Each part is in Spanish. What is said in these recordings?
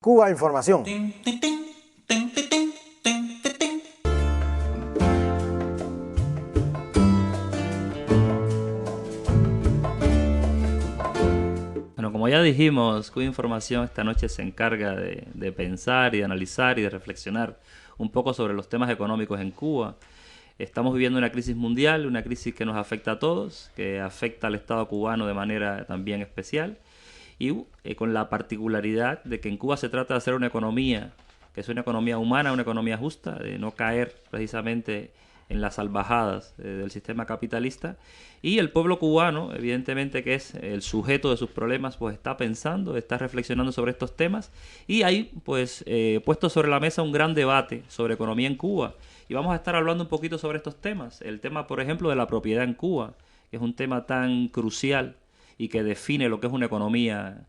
Cuba Información. Bueno, como ya dijimos, Cuba Información esta noche se encarga de pensar y de analizar y de reflexionar un poco sobre los temas económicos en Cuba. Estamos viviendo una crisis mundial, una crisis que nos afecta a todos, que afecta al Estado cubano de manera también especial y con la particularidad de que en Cuba se trata de hacer una economía que es una economía humana, una economía justa, de no caer precisamente en las salvajadas del sistema capitalista. Y el pueblo cubano, evidentemente que es el sujeto de sus problemas, pues está pensando, está reflexionando sobre estos temas y hay pues puesto sobre la mesa un gran debate sobre economía en Cuba. Y vamos a estar hablando un poquito sobre estos temas. El tema, por ejemplo, de la propiedad en Cuba, que es un tema tan crucial y que define lo que es una economía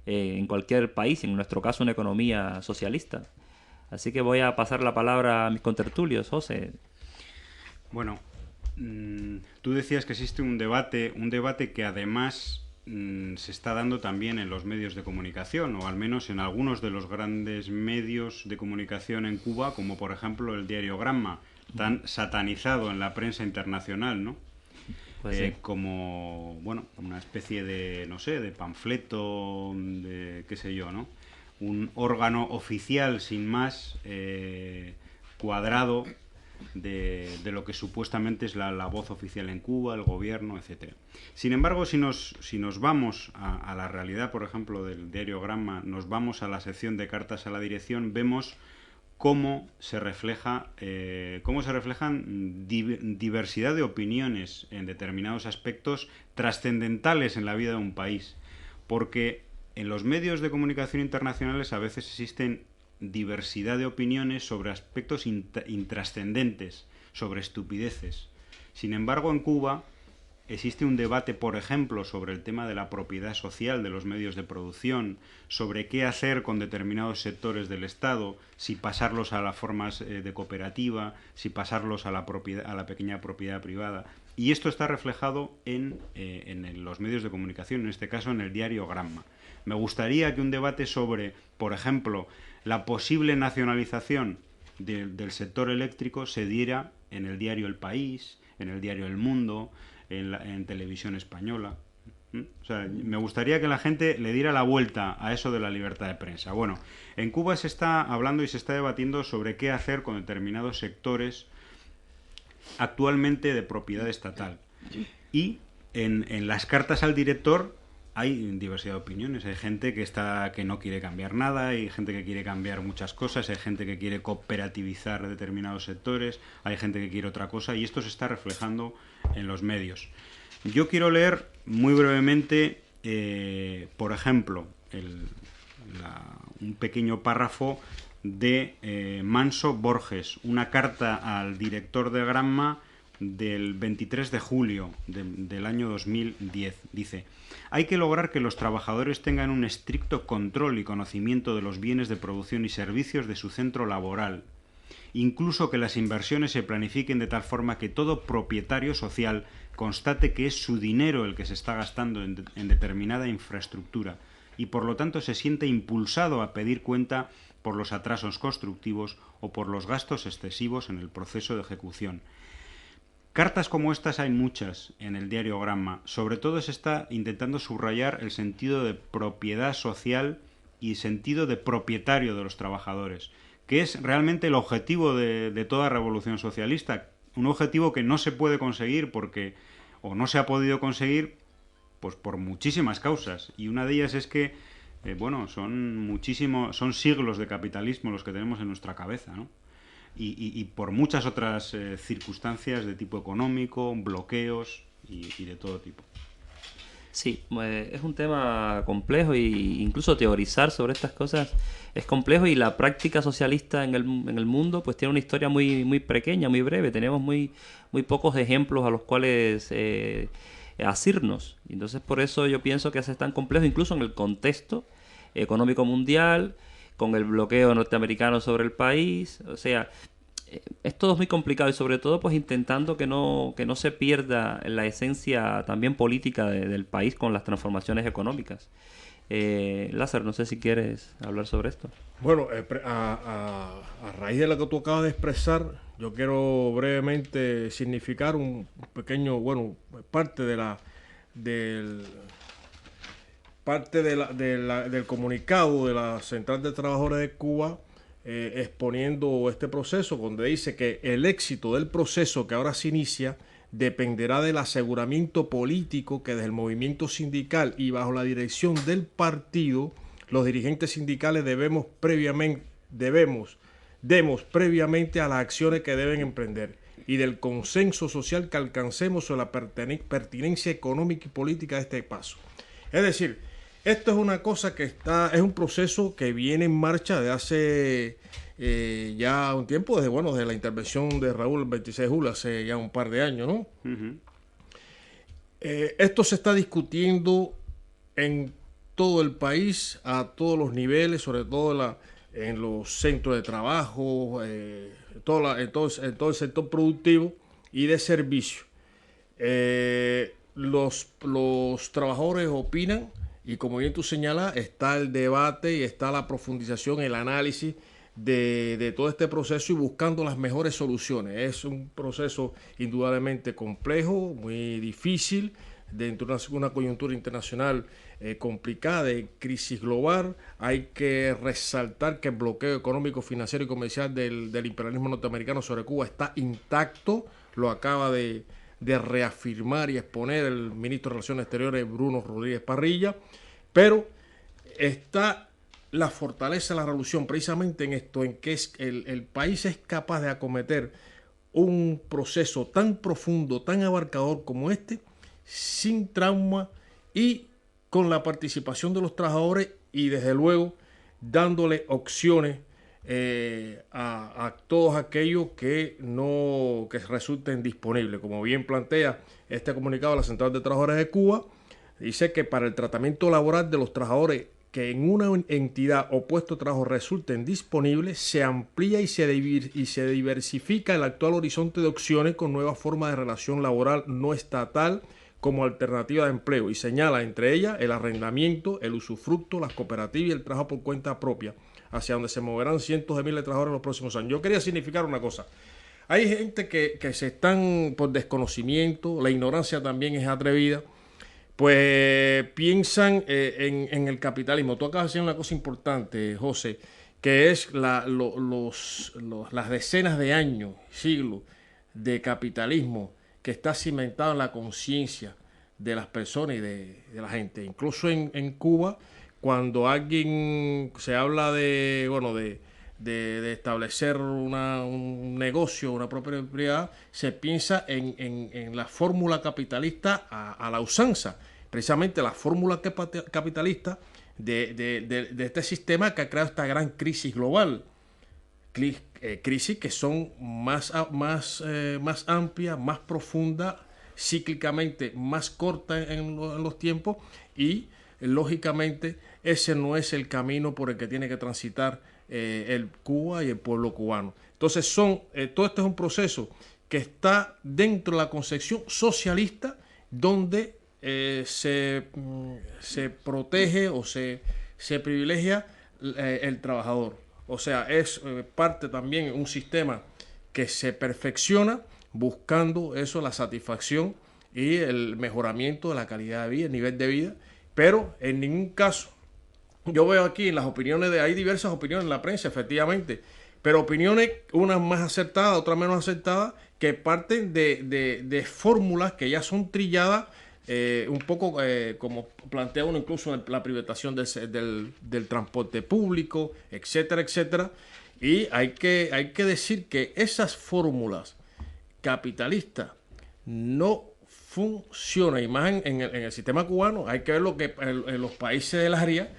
en cualquier país, en nuestro caso una economía socialista. Así que voy a pasar la palabra a mis contertulios. José. Bueno, tú decías que existe un debate que además se está dando también en los medios de comunicación, o al menos en algunos de los grandes medios de comunicación en Cuba, como por ejemplo el diario Granma, tan satanizado en la prensa internacional, ¿no? Pues sí. Como, bueno, una especie de, no sé, de panfleto, de qué sé yo, ¿no? Un órgano oficial sin más, cuadrado de lo que supuestamente es la voz oficial en Cuba, el gobierno, etcétera. Sin embargo, si nos vamos a la realidad, por ejemplo, del diario Granma, nos vamos a la sección de cartas a la dirección, vemos cómo se reflejan diversidad de opiniones en determinados aspectos trascendentales en la vida de un país. Porque en los medios de comunicación internacionales a veces existen diversidad de opiniones sobre aspectos intrascendentes, sobre estupideces. Sin embargo, en Cuba existe un debate, por ejemplo, sobre el tema de la propiedad social de los medios de producción, sobre qué hacer con determinados sectores del Estado, si pasarlos a las formas de cooperativa, si pasarlos a la pequeña propiedad privada. Y esto está reflejado en los medios de comunicación, en este caso en el diario Granma. Me gustaría que un debate sobre, por ejemplo, la posible nacionalización del sector eléctrico se diera en el diario El País, en el diario El Mundo, en televisión española. O sea, me gustaría que la gente le diera la vuelta a eso de la libertad de prensa. Bueno, en Cuba se está hablando y se está debatiendo sobre qué hacer con determinados sectores actualmente de propiedad estatal. Y en las cartas al director hay diversidad de opiniones. Hay gente que no quiere cambiar nada, hay gente que quiere cambiar muchas cosas, hay gente que quiere cooperativizar determinados sectores, hay gente que quiere otra cosa, y esto se está reflejando en los medios. Yo quiero leer muy brevemente, por ejemplo, un pequeño párrafo de Manso Borges, una carta al director de Granma del 23 de julio del año 2010. Dice: hay que lograr que los trabajadores tengan un estricto control y conocimiento de los bienes de producción y servicios de su centro laboral. Incluso que las inversiones se planifiquen de tal forma que todo propietario social constate que es su dinero el que se está gastando en determinada infraestructura y por lo tanto se siente impulsado a pedir cuenta por los atrasos constructivos o por los gastos excesivos en el proceso de ejecución. Cartas como estas hay muchas en el diario Granma. Sobre todo se está intentando subrayar el sentido de propiedad social y sentido de propietario de los trabajadores, que es realmente el objetivo de toda revolución socialista. Un objetivo que no se puede conseguir o no se ha podido conseguir pues por muchísimas causas. Y una de ellas es que son siglos de capitalismo los que tenemos en nuestra cabeza, ¿no? Y por muchas otras circunstancias de tipo económico, bloqueos y de todo tipo. Sí, es un tema complejo y incluso teorizar sobre estas cosas es complejo y la práctica socialista en el mundo pues tiene una historia muy, muy pequeña, muy breve. Tenemos muy pocos ejemplos a los cuales asirnos. Entonces por eso yo pienso que es tan complejo incluso en el contexto económico mundial, con el bloqueo norteamericano sobre el país. O sea, es todo muy complicado y sobre todo pues intentando que no se pierda la esencia también política del país con las transformaciones económicas. Lázaro, no sé si quieres hablar sobre esto. Bueno, a raíz de lo que tú acabas de expresar, yo quiero brevemente significar un pequeño, bueno, parte de del comunicado de la Central de Trabajadores de Cuba, exponiendo este proceso, donde dice que el éxito del proceso que ahora se inicia dependerá del aseguramiento político que desde el movimiento sindical y bajo la dirección del partido, los dirigentes sindicales demos previamente a las acciones que deben emprender y del consenso social que alcancemos sobre la pertinencia económica y política de este paso. Es decir, esto es una cosa que es un proceso que viene en marcha de hace ya un tiempo, desde la intervención de Raúl el 26 de julio, hace ya un par de años, ¿no? Uh-huh. Esto se está discutiendo en todo el país, a todos los niveles, sobre todo en los centros de trabajo, en todo el sector productivo y de servicio. Los trabajadores opinan, y como bien tú señalas, está el debate y está la profundización, el análisis de todo este proceso y buscando las mejores soluciones. Es un proceso indudablemente complejo, muy difícil, dentro de una coyuntura internacional complicada, de crisis global. Hay que resaltar que el bloqueo económico, financiero y comercial del imperialismo norteamericano sobre Cuba está intacto, lo acaba de reafirmar y exponer el ministro de Relaciones Exteriores Bruno Rodríguez Parrilla, pero está la fortaleza de la revolución precisamente en esto, en que el país es capaz de acometer un proceso tan profundo, tan abarcador como este, sin trauma y con la participación de los trabajadores y desde luego dándole opciones a todos aquellos que resulten disponibles. Como bien plantea este comunicado de la Central de Trabajadores de Cuba, dice que para el tratamiento laboral de los trabajadores que en una entidad o puesto de trabajo resulten disponibles, se amplía y se diversifica el actual horizonte de opciones con nuevas formas de relación laboral no estatal como alternativa de empleo, y señala entre ellas el arrendamiento, el usufructo, las cooperativas y el trabajo por cuenta propia, hacia donde se moverán cientos de miles de trabajadores en los próximos años. Yo quería significar una cosa. Hay gente que se están, por desconocimiento, la ignorancia también es atrevida, pues piensan en el capitalismo. Tú acabas de decir una cosa importante, José, que es las decenas de años, siglos de capitalismo que está cimentado en la conciencia de las personas y de la gente. Incluso en Cuba, cuando alguien se habla de establecer un negocio, una propiedad, se piensa en la fórmula capitalista a la usanza. Precisamente la fórmula capitalista de este sistema que ha creado esta gran crisis global. Crisis que son más amplias, más profundas, cíclicamente más cortas en los tiempos, y lógicamente ese no es el camino por el que tiene que transitar el Cuba y el pueblo cubano. Entonces todo esto es un proceso que está dentro de la concepción socialista, donde se protege o se privilegia el trabajador. O sea, es parte también un sistema que se perfecciona buscando eso, la satisfacción y el mejoramiento de la calidad de vida, el nivel de vida, pero en ningún caso, yo veo aquí en las opiniones hay diversas opiniones en la prensa, efectivamente, pero opiniones, unas más acertadas, otras menos acertadas, que parten de fórmulas que ya son trilladas, un poco como plantea uno incluso en la privatización del transporte público, etcétera, etcétera. Y hay que decir que esas fórmulas capitalistas no funcionan, y más en el sistema cubano. Hay que ver lo que en los países del área,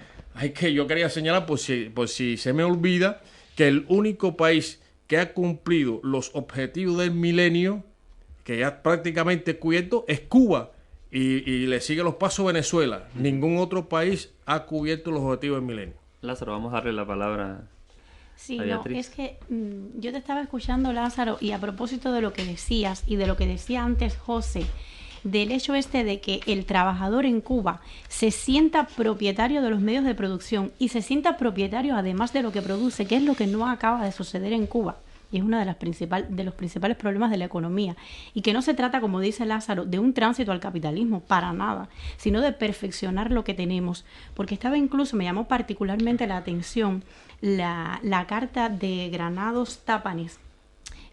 yo quería señalar, por si se me olvida, que el único país que ha cumplido los objetivos del milenio, que ya prácticamente cubierto, es Cuba. Y le sigue los pasos Venezuela. Ningún otro país ha cubierto los objetivos del milenio. Lázaro, vamos a darle la palabra Sí, a Beatriz. no, es que yo te estaba escuchando, Lázaro, y a propósito de lo que decías y de lo que decía antes José, del hecho este de que el trabajador en Cuba se sienta propietario de los medios de producción y se sienta propietario además de lo que produce, que es lo que no acaba de suceder en Cuba. Y es uno de los principales problemas de la economía. Y que no se trata, como dice Lázaro, de un tránsito al capitalismo, para nada, sino de perfeccionar lo que tenemos. Porque me llamó particularmente la atención la carta de Granados Tápanes,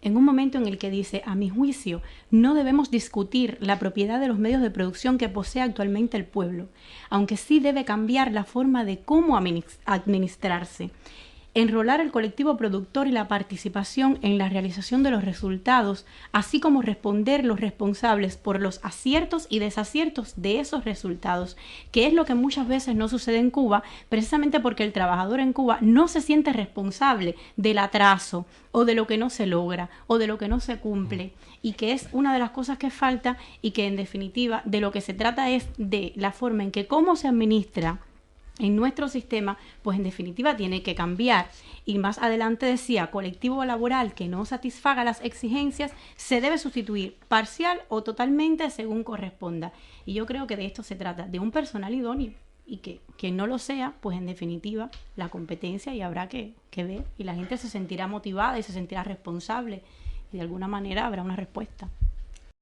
en un momento en el que dice: a mi juicio, no debemos discutir la propiedad de los medios de producción que posee actualmente el pueblo, aunque sí debe cambiar la forma de cómo administrarse. Enrolar el colectivo productor y la participación en la realización de los resultados, así como responder los responsables por los aciertos y desaciertos de esos resultados, que es lo que muchas veces no sucede en Cuba, precisamente porque el trabajador en Cuba no se siente responsable del atraso o de lo que no se logra o de lo que no se cumple, y que es una de las cosas que falta, y que en definitiva de lo que se trata es de la forma en que cómo se administra en nuestro sistema, pues en definitiva tiene que cambiar. Y más adelante decía: colectivo laboral que no satisfaga las exigencias se debe sustituir parcial o totalmente según corresponda. Y yo creo que de esto se trata, de un personal idóneo, y que no lo sea, pues en definitiva la competencia, y habrá que ver, y la gente se sentirá motivada y se sentirá responsable, y de alguna manera habrá una respuesta.